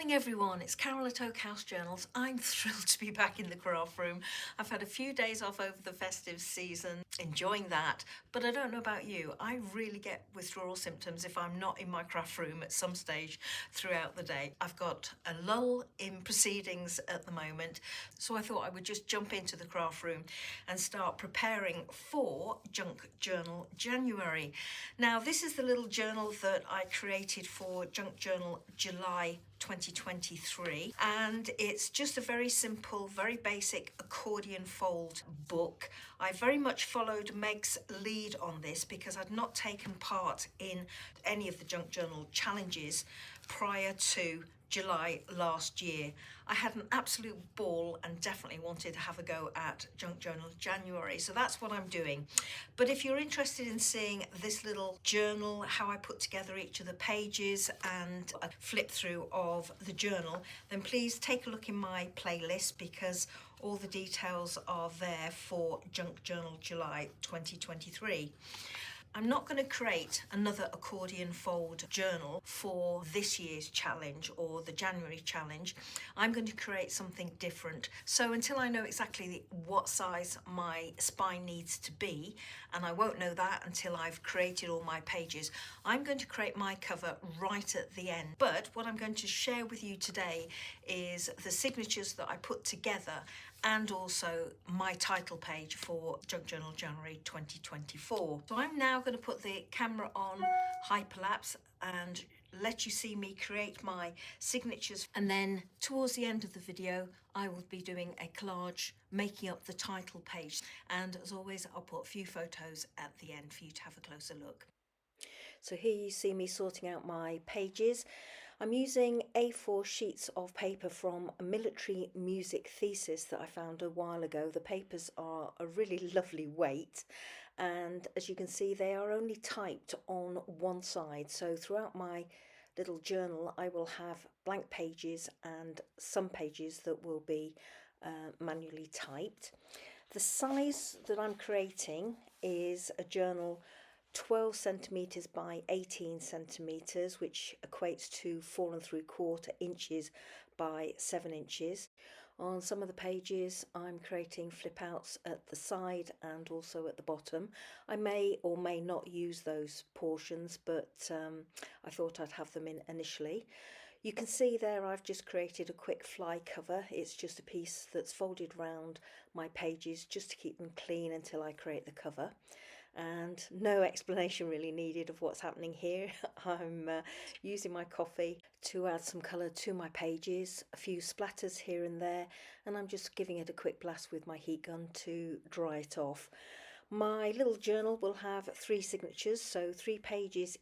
morning everyone, it's Carol at Aakash Journals. I'm thrilled to be back in the craft room. I've had a few days off over the festive season, enjoying that, but I don't know about you. I really get withdrawal symptoms if I'm not in my craft room at some stage throughout the day. I've got a lull in proceedings at the moment, so I thought I would just jump into the craft room and start preparing for Junk Journal January. Now, this is the little journal that I created for Junk Journal July 2023, and it's just a very simple, very basic accordion fold book. I very much followed Meg's lead on this because I'd not taken part in any of the Junk Journal challenges prior to July last year. I had an absolute ball and definitely wanted to have a go at Junk Journal January, so that's what I'm doing. But if you're interested in seeing this little journal, how I put together each of the pages and a flip through of the journal, then please take a look in my playlist because all the details are there for Junk Journal July 2023. I'm not going to create another accordion fold journal for this year's challenge or the January challenge. I'm going to create something different. So until I know exactly what size my spine needs to be, and I won't know that until I've created all my pages, I'm going to create my cover right at the end. But what I'm going to share with you today is the signatures that I put together and also my title page for Junk Journal January 2024. So I'm now going to put the camera on hyperlapse and let you see me create my signatures, and then towards the end of the video I will be doing a collage making up the title page, and as always I'll put a few photos at the end for you to have a closer look. So here you see me sorting out my pages. I'm using A4 sheets of paper from a military music thesis that I found a while ago. The papers are a really lovely weight, and as you can see they are only typed on one side. So throughout my little journal I will have blank pages and some pages that will be manually typed. The size that I'm creating is a journal 12 centimeters by 18 centimeters, which equates to 4¾ inches by 7 inches. On some of the pages I'm creating flip outs at the side and also at the bottom. I may or may not use those portions, but I thought I'd have them in initially. You can see there I've just created a quick fly cover. It's just a piece that's folded round my pages just to keep them clean until I create the cover. And no explanation really needed of what's happening here. I'm using my coffee to add some colour to my pages, a few splatters here and there, and I'm just giving it a quick blast with my heat gun to dry it off. My little journal will have 3 signatures, so 3 pages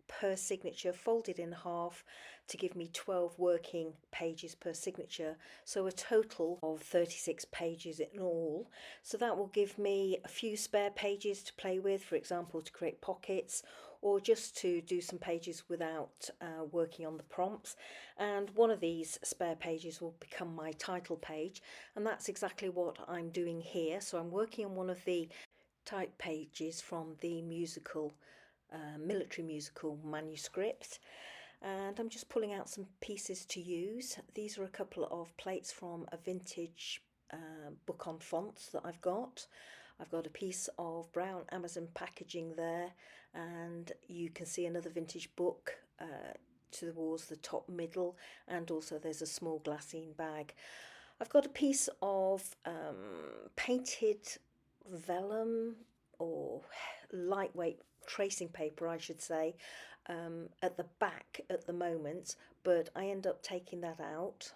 per signature folded in half to give me 12 working pages per signature, so a total of 36 pages in all. So that will give me a few spare pages to play with, for example to create pockets or just to do some pages without working on the prompts. And one of these spare pages will become my title page, and that's exactly what I'm doing here. So I'm working on one of the type pages from the military musical manuscript, and I'm just pulling out some pieces to use. These are a couple of plates from a vintage book on fonts that I've got. I've got a piece of brown Amazon packaging there, and you can see another vintage book towards the top middle, and also there's a small glassine bag. I've got a piece of painted vellum or lightweight tracing paper I should say at the back at the moment, but I end up taking that out.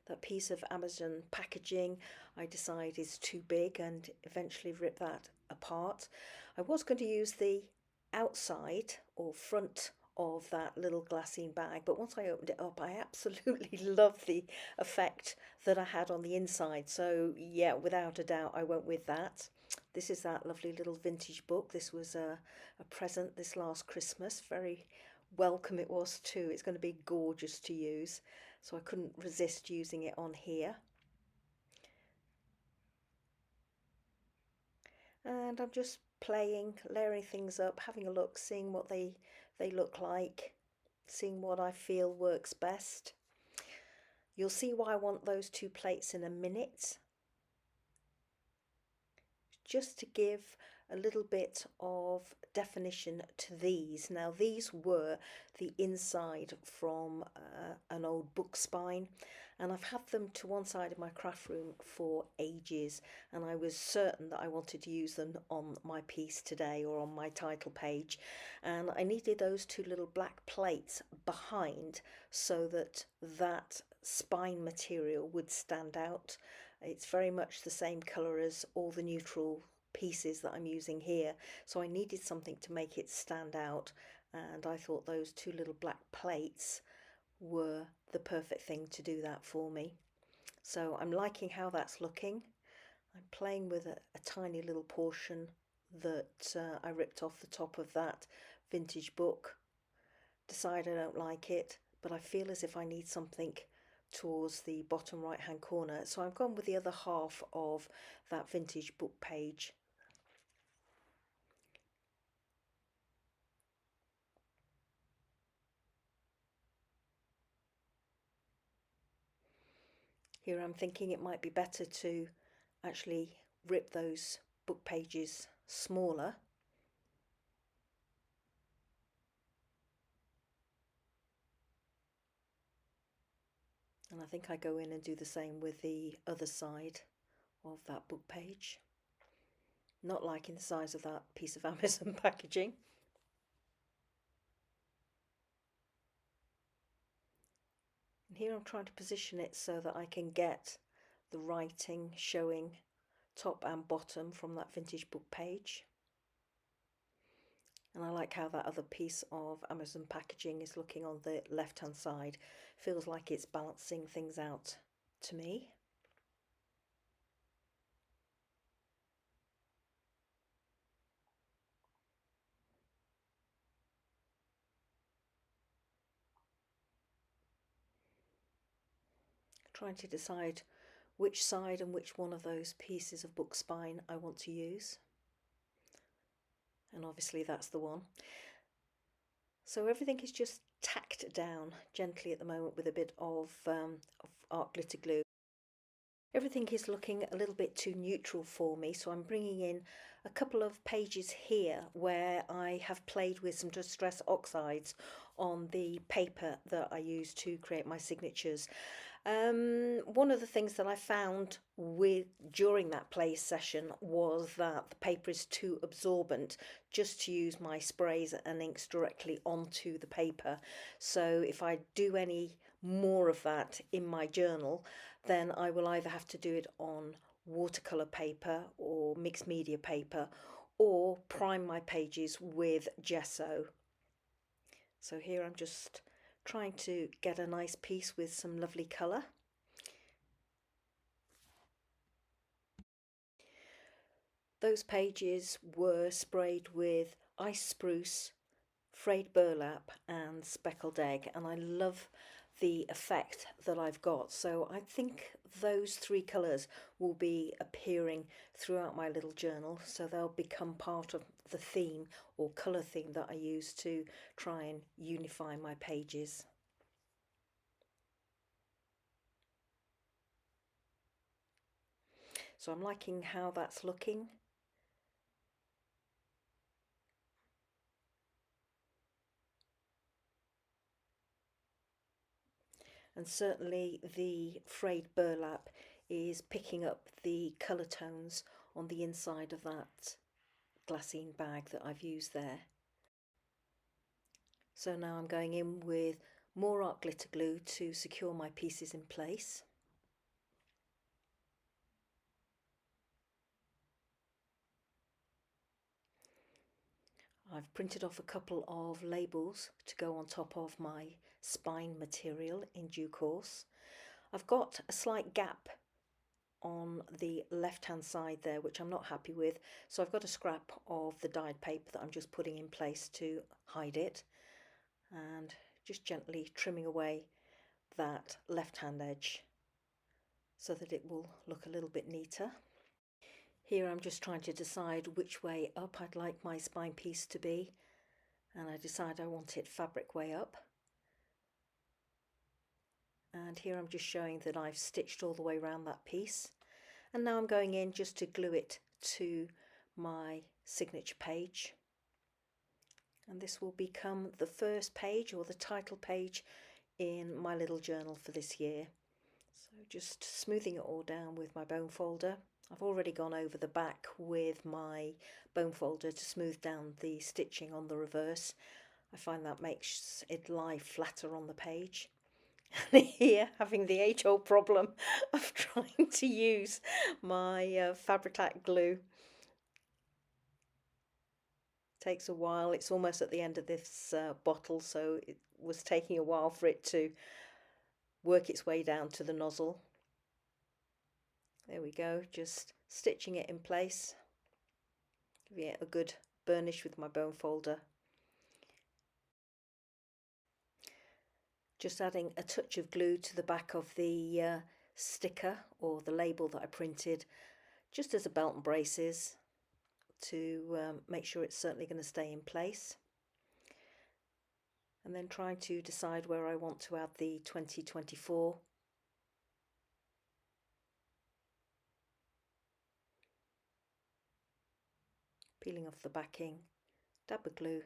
That piece of Amazon packaging I decide is too big and eventually rip that apart. I was going to use the outside or front of that little glassine bag, but once I opened it up I absolutely loved the effect that I had on the inside, so yeah, without a doubt I went with that. This is that lovely little vintage book. This was a present this last Christmas. Very welcome it was too. It's going to be gorgeous to use, so I couldn't resist using it on here. And I'm just playing, layering things up, having a look, seeing what they look like. seeing what I feel works best. You'll see why I want those two plates in a minute. Just to give a little bit of definition to these. Now these were the inside from an old book spine, and I've had them to one side of my craft room for ages, and I was certain that I wanted to use them on my piece today or on my title page, and I needed those two little black plates behind so that that spine material would stand out. It's very much the same colour as all the neutral pieces that I'm using here, so I needed something to make it stand out, and I thought those two little black plates were the perfect thing to do that for me. So I'm liking how that's looking. I'm playing with a tiny little portion that I ripped off the top of that vintage book. Decide I don't like it, but I feel as if I need something towards the bottom right hand corner, so I've gone with the other half of that vintage book page. Here I'm thinking it might be better to actually rip those book pages smaller. And I think I go in and do the same with the other side of that book page. Not liking the size of that piece of Amazon packaging. And here I'm trying to position it so that I can get the writing showing top and bottom from that vintage book page. And I like how that other piece of Amazon packaging is looking on the left hand side. Feels like it's balancing things out to me. Trying to decide which side and which one of those pieces of book spine I want to use. And obviously that's the one. So everything is just tacked down gently at the moment with a bit of art glitter glue. Everything is looking a little bit too neutral for me, so I'm bringing in a couple of pages here where I have played with some distress oxides on the paper that I use to create my signatures. One of the things that I found during that play session was that the paper is too absorbent just to use my sprays and inks directly onto the paper. So if I do any more of that in my journal, then I will either have to do it on watercolour paper or mixed media paper, or prime my pages with gesso. So here I'm just trying to get a nice piece with some lovely colour. Those pages were sprayed with ice spruce, frayed burlap and speckled egg, and I love the effect that I've got. So I think those three colours will be appearing throughout my little journal, so they'll become part of the theme or colour theme that I use to try and unify my pages. So I'm liking how that's looking. And certainly the frayed burlap is picking up the colour tones on the inside of that glassine bag that I've used there. So now I'm going in with more art glitter glue to secure my pieces in place. I've printed off a couple of labels to go on top of my spine material in due course. I've got a slight gap on the left hand side there which I'm not happy with, so I've got a scrap of the dyed paper that I'm just putting in place to hide it, and just gently trimming away that left hand edge so that it will look a little bit neater. Here I'm just trying to decide which way up I'd like my spine piece to be, and I decide I want it fabric way up. And here I'm just showing that I've stitched all the way around that piece. And now I'm going in just to glue it to my signature page. And this will become the first page, or the title page, in my little journal for this year. So just smoothing it all down with my bone folder. I've already gone over the back with my bone folder to smooth down the stitching on the reverse. I find that makes it lie flatter on the page. And here, having the age-old problem of trying to use my Fabri-Tac glue. Takes a while. It's almost at the end of this bottle, so it was taking a while for it to work its way down to the nozzle. There we go, just stitching it in place, giving it a good burnish with my bone folder. Just adding a touch of glue to the back of the sticker or the label that I printed, just as a belt and braces, to make sure it's certainly going to stay in place. And then trying to decide where I want to add the 2024. Peeling off the backing, dab of glue,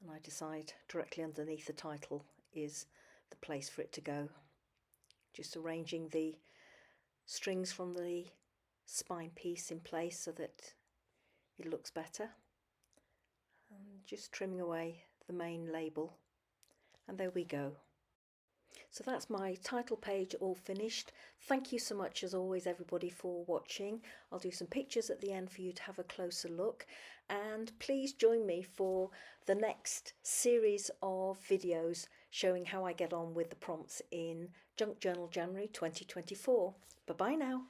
and I decide directly underneath the title is the place for it to go. Just arranging the strings from the spine piece in place so that it looks better, and just trimming away the main label, and there we go. So that's my title page all finished. Thank you so much as always everybody for watching. I'll do some pictures at the end for you to have a closer look, and please join me for the next series of videos showing how I get on with the prompts in Junk Journal January 2024. Bye bye now.